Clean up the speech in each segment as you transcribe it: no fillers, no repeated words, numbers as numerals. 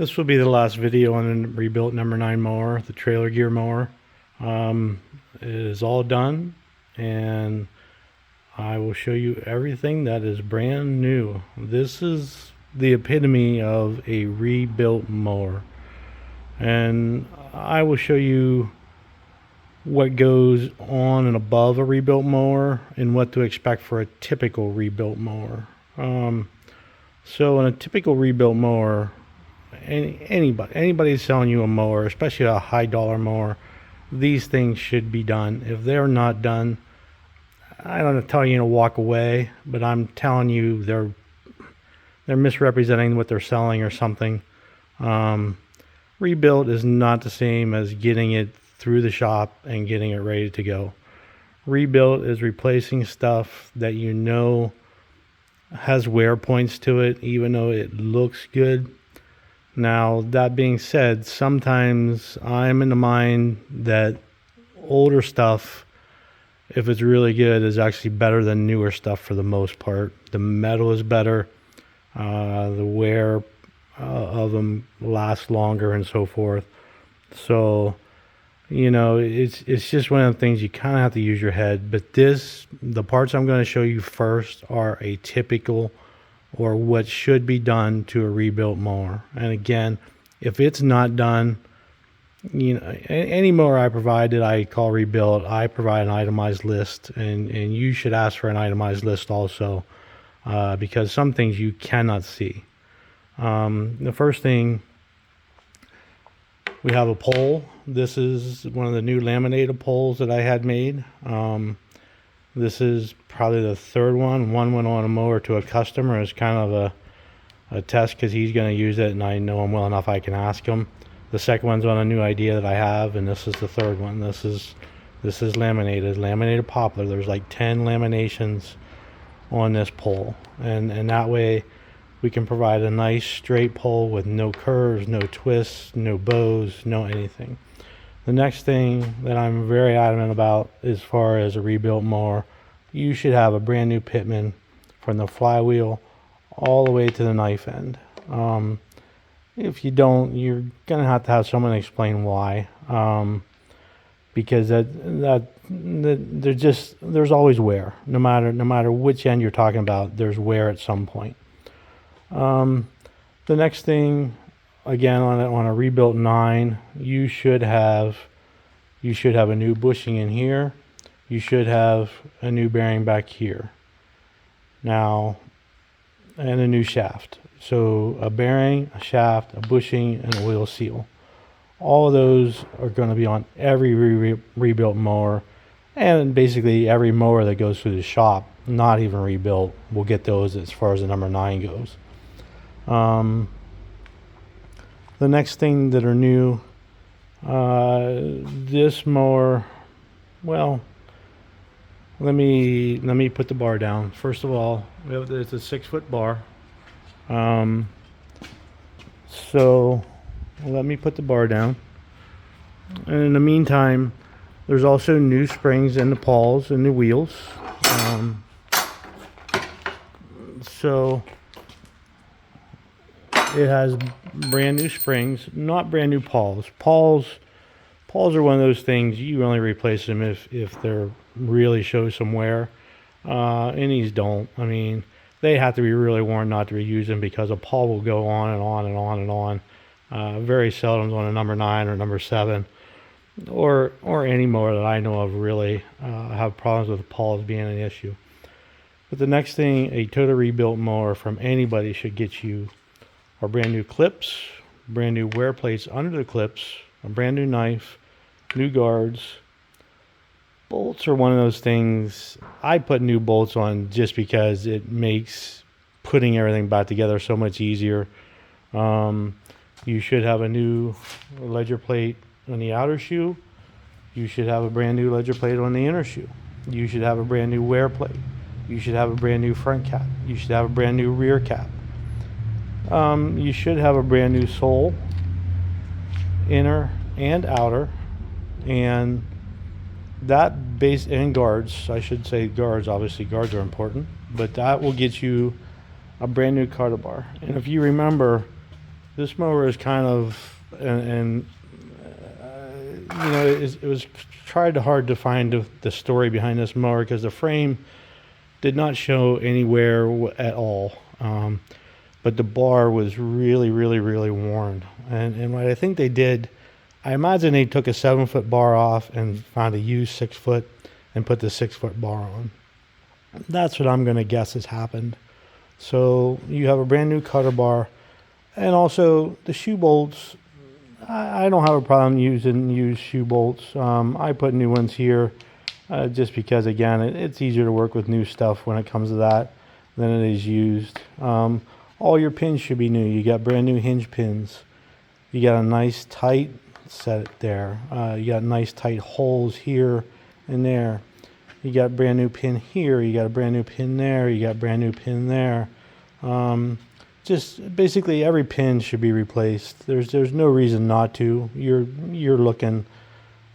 This will be the last video on the rebuilt number 9 mower, the trailer gear mower. It is all done, and I will show you everything that is brand new. This is the epitome of a rebuilt mower, and I will show you what goes on and above a rebuilt mower and what to expect for a typical rebuilt mower. So in a typical rebuilt mower, anybody selling you a mower, especially a high dollar mower, these things should be done. If they're not done, I don't tell you to walk away, but I'm telling you they're misrepresenting what they're selling or something. Rebuilt is not the same as getting it through the shop and getting it ready to go. Rebuilt is replacing stuff that you know has wear points to it, even though it looks good. Now, that being said, sometimes I'm in the mind that older stuff, if it's really good, is actually better than newer stuff for the most part. The metal is better, the wear of them lasts longer and so forth. So, you know, it's just one of the things you kind of have to use your head. But the parts I'm going to show you first are a typical or what should be done to a rebuilt mower. And again, if it's not done, you know, any mower I provide that I call rebuilt, I provide an itemized list, and you should ask for an itemized list also, because some things you cannot see. The first thing, we have a pole. This is one of the new laminated poles that I had made. This is probably the third one. One went on a mower to a customer as kind of a test because he's going to use it, and I know him well enough I can ask him. The second one's on a new idea that I have, and this is the third one. This is laminated poplar. There's like 10 laminations on this pole, and that way we can provide a nice straight pole with no curves, no twists, no bows, no anything. The next thing that I'm very adamant about as far as a rebuilt mower, you should have a brand new pitman from the flywheel all the way to the knife end. If you don't, you're gonna have to have someone explain why, because there's always wear. No matter which end you're talking about, there's wear at some point. The next thing, again, on a rebuilt 9, you should have a new bushing in here. You should have a new bearing back here. Now, and a new shaft. So a bearing, a shaft, a bushing, and a wheel seal. All of those are going to be on every rebuilt mower, and basically every mower that goes through the shop, not even rebuilt, will get those as far as the number 9 goes. The next thing that are new, this mower, well, let me put the bar down. First of all, it's a 6-foot bar. So let me put the bar down. And in the meantime, there's also new springs in the pawls and the wheels. So it has brand new springs, not brand new pawls. Pawls are one of those things you only replace them if they're really show some wear. And these don't. I mean, they have to be really worn not to reuse them, because a pawl will go on and on and on and on. Very seldom on a number 9 or number 7, or any mower that I know of really have problems with pawls being an issue. But the next thing a total rebuilt mower from anybody should get you are brand new clips, brand new wear plates under the clips, a brand new knife, new guards. Bolts are one of those things. I put new bolts on just because it makes putting everything back together so much easier. You should have a new ledger plate on the outer shoe. You should have a brand new ledger plate on the inner shoe. You should have a brand new wear plate. You should have a brand new front cap. You should have a brand new rear cap. You should have a brand new sole, inner and outer, and that base, and guards. I should say guards. Obviously, guards are important, but that will get you a brand new carter bar. And if you remember, this mower is kind of, and it was tried hard to find the story behind this mower because the frame did not show anywhere at all. But the bar was really, really, really worn. And what I think they did, I imagine they took a 7-foot bar off and found a used 6-foot and put the 6-foot bar on. That's what I'm going to guess has happened. So you have a brand new cutter bar, and also the shoe bolts. I don't have a problem using used shoe bolts. I put new ones here just because, again, it's easier to work with new stuff when it comes to that than it is used. All your pins should be new. You got brand new hinge pins. You got a nice tight set there. You got nice tight holes here and there. You got brand new pin here. You got a brand new pin there. You got brand new pin there. Just basically every pin should be replaced. There's no reason not to. You're looking,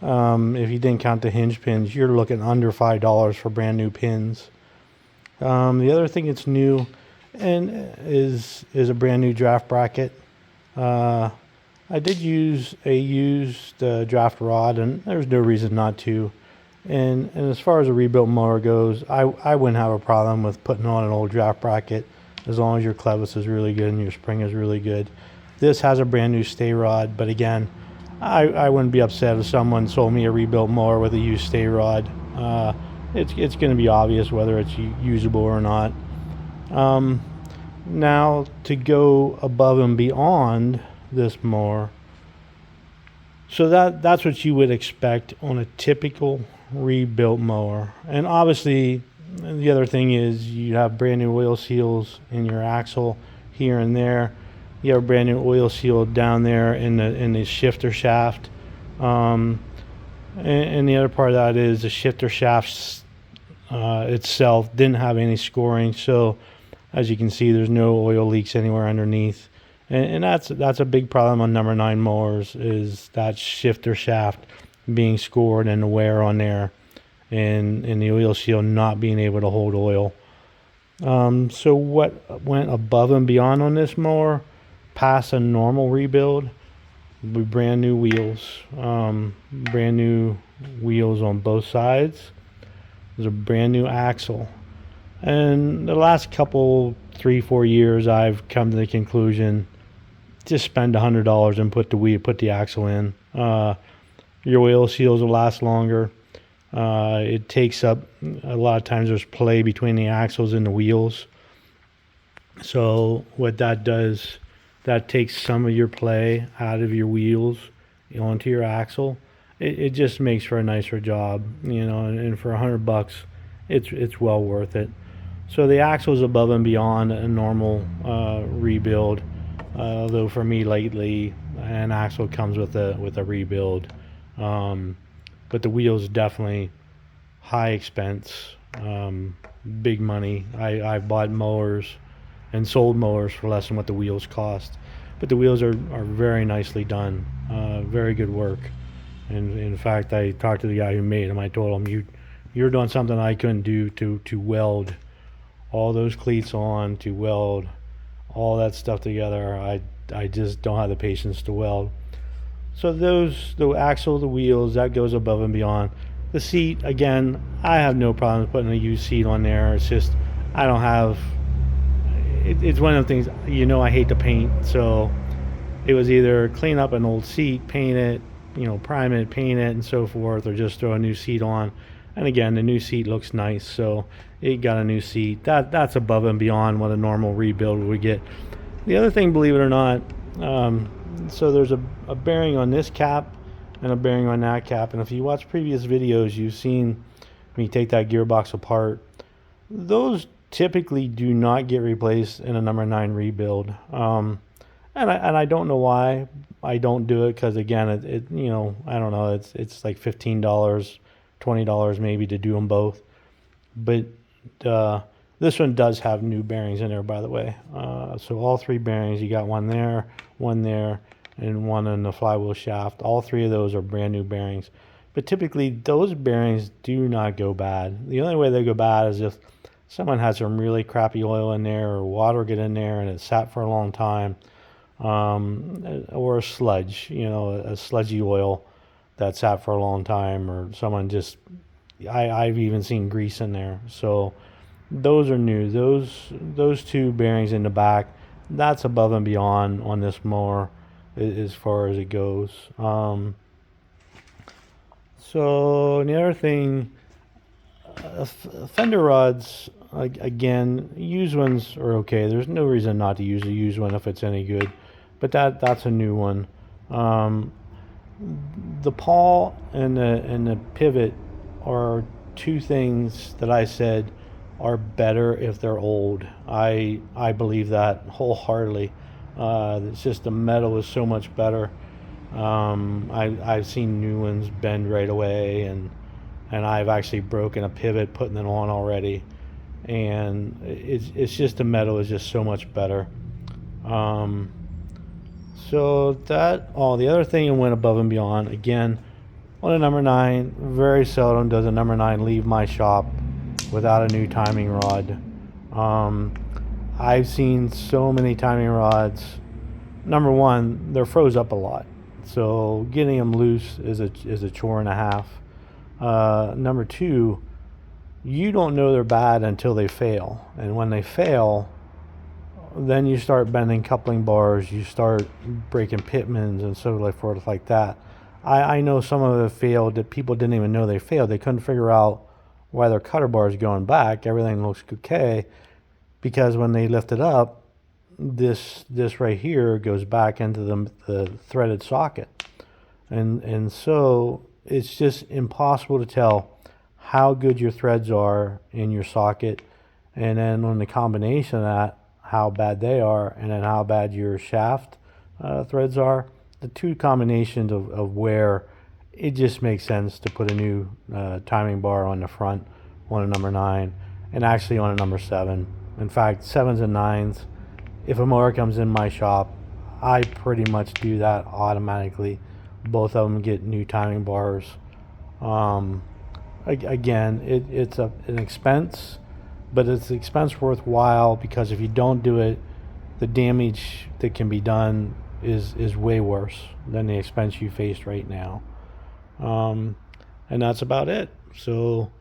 if you didn't count the hinge pins, you're looking under $5 for brand new pins. The other thing that's new and is a brand new draft bracket. I did use a used draft rod, and there's no reason not to. And as far as a rebuilt mower goes, I wouldn't have a problem with putting on an old draft bracket as long as your clevis is really good and your spring is really good. This has a brand new stay rod, but again, I wouldn't be upset if someone sold me a rebuilt mower with a used stay rod. It's going to be obvious whether it's usable or not. Now, to go above and beyond this mower, so that's what you would expect on a typical rebuilt mower. And obviously, the other thing is you have brand new oil seals in your axle here and there. You have a brand new oil seal down there in the shifter shaft. And the other part of that is the shifter shaft itself didn't have any scoring, so as you can see, there's no oil leaks anywhere underneath. And that's a big problem on number 9 mowers, is that shifter shaft being scored and the wear on there, and the oil seal not being able to hold oil. So what went above and beyond on this mower, past a normal rebuild, would be brand new wheels. Brand new wheels on both sides. There's a brand new axle. And the last couple, 3-4 years, I've come to the conclusion, just spend $100 and put the axle in. Your oil seals will last longer. It takes up, a lot of times there's play between the axles and the wheels. So what that does, that takes some of your play out of your wheels onto your axle. It just makes for a nicer job, and for $100, it's well worth it. So the axle is above and beyond a normal rebuild. Although for me lately, an axle comes with a rebuild. But the wheels definitely high expense, big money. I've bought mowers and sold mowers for less than what the wheels cost. But the wheels are very nicely done, very good work. And in fact, I talked to the guy who made them. I told him, you're doing something I couldn't do to weld all those cleats on, to weld all that stuff together. I just don't have the patience to weld. So the axle, the wheels, that goes above and beyond. The seat, again, I have no problem putting a used seat on there. It's just, I don't have, it's one of the things, I hate to paint. So it was either clean up an old seat, paint it, prime it, paint it, and so forth, or just throw a new seat on. And again, the new seat looks nice, so it got a new seat. That's above and beyond what a normal rebuild would get. The other thing, believe it or not, so there's a bearing on this cap and a bearing on that cap. And if you watch previous videos, you've seen me take that gearbox apart. Those typically do not get replaced in a number 9 rebuild. And I don't know why I don't do it, because again, it I don't know, it's like $15, $20 maybe to do them both. But this one does have new bearings in there, by the way. So all 3 bearings, you got one there, and one in the flywheel shaft. All 3 of those are brand new bearings. But typically, those bearings do not go bad. The only way they go bad is if someone has some really crappy oil in there, or water get in there and it sat for a long time, or a sludge, a sludgy oil that sat for a long time, or someone just, I've even seen grease in there. So those are new. Those two bearings in the back, that's above and beyond on this mower as far as it goes. So the other thing, fender rods, again, used ones are okay. There's no reason not to use a used one if it's any good, but that's a new one. Um, the pawl and the pivot are two things that I said are better if they're old. I believe that wholeheartedly. It's just the metal is so much better. I've seen new ones bend right away, and I've actually broken a pivot putting it on already. And it's just the metal is just so much better. Um, so the other thing that went above and beyond, again, on a number 9, very seldom does a number 9 leave my shop without a new timing rod. Um, I've seen so many timing rods. Number 1, they're froze up a lot, so getting them loose is a chore and a half. Number 2, you don't know they're bad until they fail, and when they fail, then you start bending coupling bars, you start breaking pitmans and so forth like that. I know some of them failed that people didn't even know they failed. They couldn't figure out why their cutter bar is going back. Everything looks okay because when they lift it up, this right here goes back into the threaded socket, and so it's just impossible to tell how good your threads are in your socket, and then on the combination of that, how bad they are, and then how bad your shaft threads are. The two combinations of where it just makes sense to put a new timing bar on the front on a number 9, and actually on a number 7. In fact, 7s and 9s, if a mower comes in my shop, I pretty much do that automatically. Both of them get new timing bars. Again, it's an expense, but it's an expense worthwhile, because if you don't do it, the damage that can be done is way worse than the expense you face right now. And that's about it. So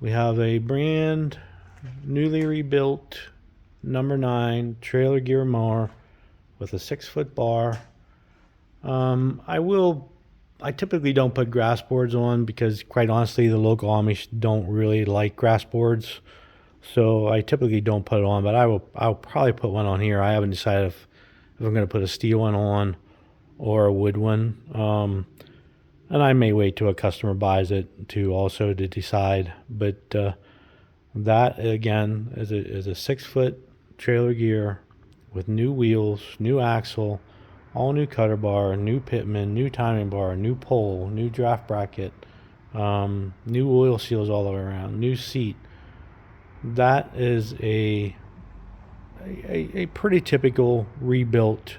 we have a brand newly rebuilt number 9 trailer gear mower with a 6-foot bar. I typically don't put grass boards on because, quite honestly, the local Amish don't really like grass boards. So I typically don't put it on, but I'll probably put one on here. I haven't decided if I'm going to put a steel one on or a wood one. And I may wait till a customer buys it to decide. But that, again, is a 6-foot trailer gear with new wheels, new axle, all new cutter bar, new pitman, new timing bar, new pole, new draft bracket, new oil seals all the way around, new seat. That is a pretty typical rebuilt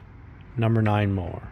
number 9 mower.